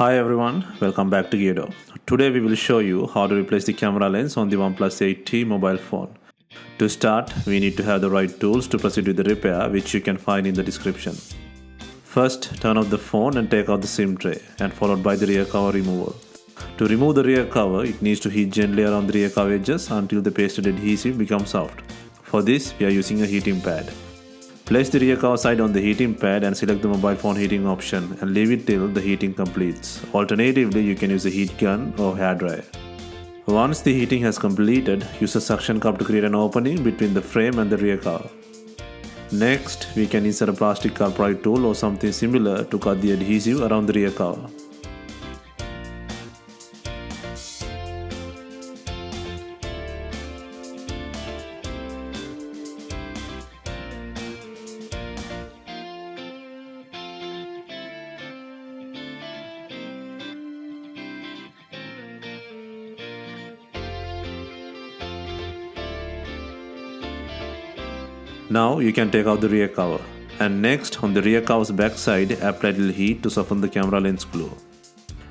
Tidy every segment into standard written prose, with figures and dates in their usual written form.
Hi everyone, welcome back to DYOR. Today we will show you how to replace the camera lens on the OnePlus 8T mobile phone. To start, we need to have the right tools to proceed with the repair, which you can find in the description. First, turn off the phone and take out the SIM tray, and followed by the rear cover removal. To remove the rear cover, it needs to heat gently around the rear cover edges until the pasted adhesive becomes soft. For this, we are using a heating pad. Place the rear cover side on the heating pad and select the mobile phone heating option and leave it till the heating completes. Alternatively, you can use a heat gun or hairdryer. Once the heating has completed, use a suction cup to create an opening between the frame and the rear cover. Next, we can insert a plastic car pry tool or something similar to cut the adhesive around the rear cover. Now you can take out the rear cover, and next on the rear cover's back side apply little heat to soften the camera lens glue,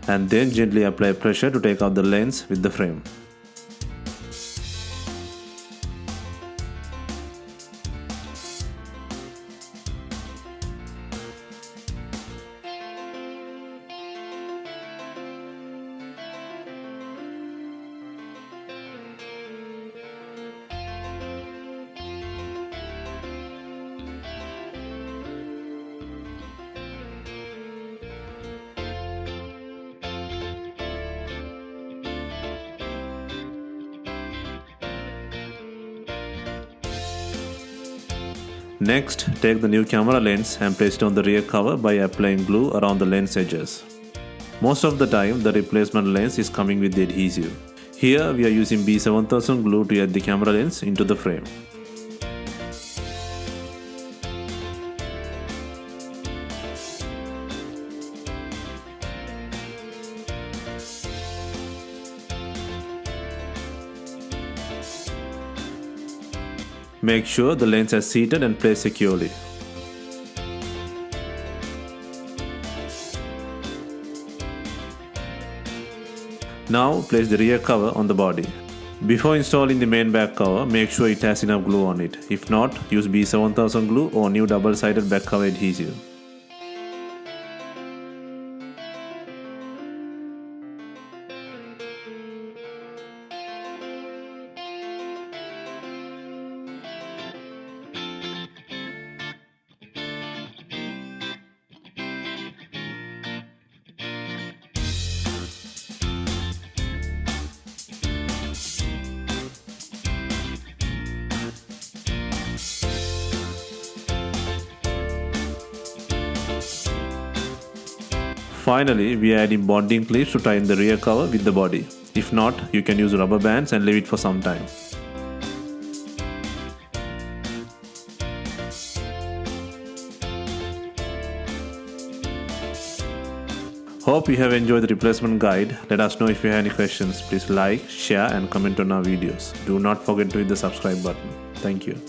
and then gently apply pressure to take out the lens with the frame. Next, take the new camera lens and place it on the rear cover by applying glue around the lens edges. Most of the time, the replacement lens is coming with the adhesive. Here, we are using B7000 glue to add the camera lens into the frame. Make sure the lens is seated and placed securely. Now place the rear cover on the body. Before installing the main back cover, make sure it has enough glue on it. If not, use B7000 glue or new double-sided back cover adhesive. Finally, we are adding bonding clips to tie in the rear cover with the body. If not, you can use rubber bands and leave it for some time. Hope you have enjoyed the replacement guide. Let us know if you have any questions. Please like, share and comment on our videos. Do not forget to hit the subscribe button. Thank you.